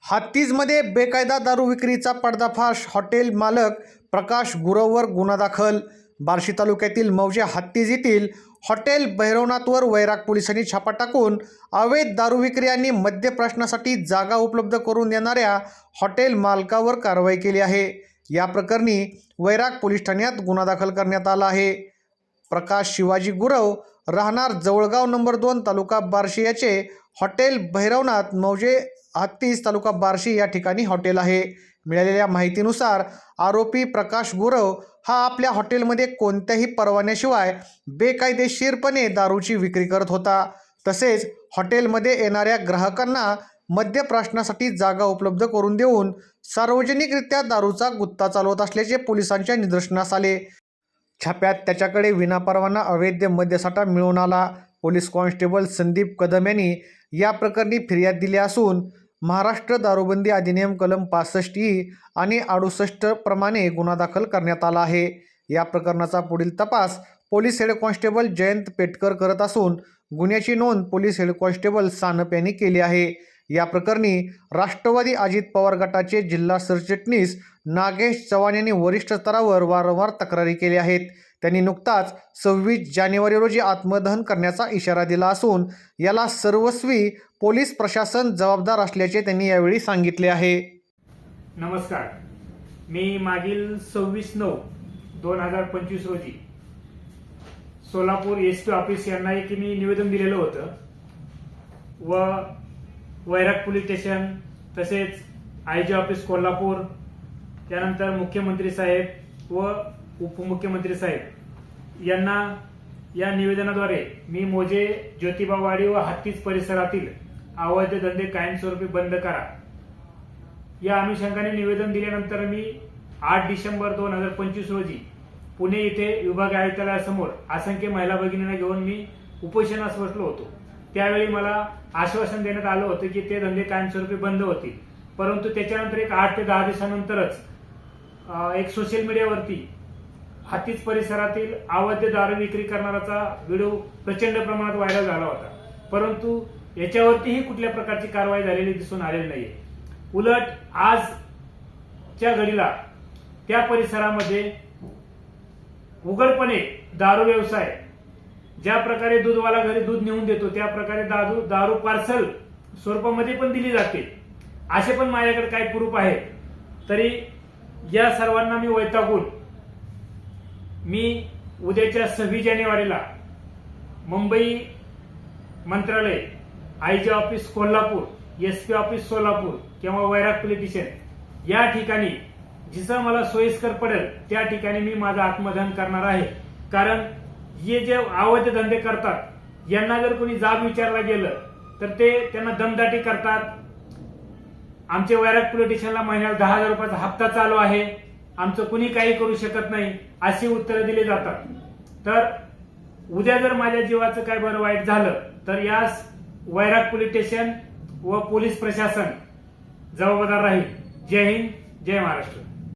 हात्तीजमध्ये बेकायदा दारू विक्रीचा पर्दाफाश. हॉटेल मालक प्रकाश गुरववर गुन्हा दाखल. बार्शी तालुक्यातील मौजे हात्तीज येथील हॉटेल भैरवनाथवर वैराग पोलिसांनी छापा टाकून अवैध दारू विक्री आणि मद्यप्राशनासाठी जागा उपलब्ध करून देणाऱ्या हॉटेल मालकावर कारवाई केली आहे. या प्रकरणी वैराग पोलीस ठाण्यात गुन्हा दाखल करण्यात आला आहे. प्रकाश शिवाजी गुरव राहणार जवळगाव नंबर 2 तालुका बार्शी याचे हॉटेल भैरवनाथ मौजे हात्तीज तालुका बार्शी या ठिकाणी हॉटेल आहे. मिळालेल्या माहितीनुसार आरोपी प्रकाश गुरव हा आपल्या हॉटेलमध्ये कोणत्याही परवान्याशिवाय बेकायदेशीरपणे दारूची विक्री करत होता. तसेच हॉटेलमध्ये येणाऱ्या ग्राहकांना मद्यप्राशनासाठी जागा उपलब्ध करून देऊन सार्वजनिकरित्या दारूचा गुत्ता चालवत असल्याचे पोलिसांच्या निदर्शनास आले. छाप्यात त्याच्याकडे विनापरवाना अवैध मद्यसाठा मिळून आला. पोलीस कॉन्स्टेबल संदीप कदम यांनी या प्रकरणी फिर्याद दिली असून महाराष्ट्र दारूबंदी अधिनियम कलम 65E आणि 68 प्रमाणे गुन्हा दाखल करण्यात आला आहे. या प्रकरणाचा पुढील तपास police head constable Jayant Petkar करत असून गुन्ह्याची नोंद पोलीस हेड कॉन्स्टेबल सानप यांनी केली आहे. या प्रकरणी राष्ट्रवादी अजित पवार गटाचे जिल्हा सरचिटणीस नागेश चव्हाण यांनी वरिष्ठ स्तरावर वारंवार तक्रारी केल्या आहेत. त्यांनी नुकताच 26 जानेवारी रोजी आत्मदहन करण्याचा इशारा दिला असून याला सर्वस्वी पोलीस प्रशासन जबाबदार असल्याचे त्यांनी यावेळी सांगितले आहे. नमस्कार, मी मागील 26/9/2025 रोजी सोलापूर SP ऑफिस यांना एक मी निवेदन दिलेलं होतं व वैराग पोलीस स्टेशन तसेच IG ऑफिस कोल्हापूर, त्यानंतर मुख्यमंत्री साहेब व उपमुख्यमंत्री साहेब यांना या निवेदनाद्वारे मी मौजे ज्योतिबावाडी व हात्तीज परिसरातील अवैध धंदे कायमस्वरूपी बंद करा या अनुषंगाने निवेदन दिल्यानंतर मी 8 डिसेंबर 2025 रोजी पुणे येथे विभाग आयुक्तालयासमोर असंख्य महिला भगिनींना घेऊन मी उपोषणास बसलो होतो. त्यावेळी मला आश्वासन देण्यात आलं होतं की ते धंदे कायमस्वरूपी बंद होतील. परंतु त्याच्यानंतर एक 8 ते 10 दिवसानंतरच एक सोशल मीडियावरती हात्तीज परिसरातील अवैध दारू विक्री करणाराचा व्हिडिओ प्रचंड प्रमाणात व्हायरल झाला होता. परंतु याच्यावरतीही कुठल्या प्रकारची कारवाई झालेली दिसून आलेली नाहीये. उलट आजच्या घडीला त्या परिसरामध्ये उघडपणे दारू व्यवसाय, ज्या प्रकारे दूधवाला घरी दूध नेऊन देतो त्या प्रकारे दारू पार्सल स्वरूपामध्ये पण दिली जाते. असे पण माझ्याकडे काही प्रूफ आहेत. तरी या सर्वांना मी वैतागून मी उद्याच्या 26 जानेवारीला मुंबई मंत्रालय, IG office Kolhapur, SP office Solapur किंवा वैराग पोलीस स्टेशन या ठिकाणी जिथं मला सोयीस्कर पडेल त्या ठिकाणी मी माझं आत्मदहन करणार आहे. कारण हे जे अवैध धंदे करतात यांना जर कोणी जाब विचारला गेलं तर ते त्यांना दमदाटी करतात. आमचे वैराग पोलीस स्टेशनला महिन्याला 10,000 रुपयाचा हप्ता चालू आहे, आमचं कुणी काही करू शकत नाही, अशी उत्तरं दिली जातात. तर उद्या जर माझ्या जीवाचं काय बरं वाईट झालं तर यास वैराग पोलीस स्टेशन व पोलीस प्रशासन जबाबदार राहील. जय हिंद, जय महाराष्ट्र.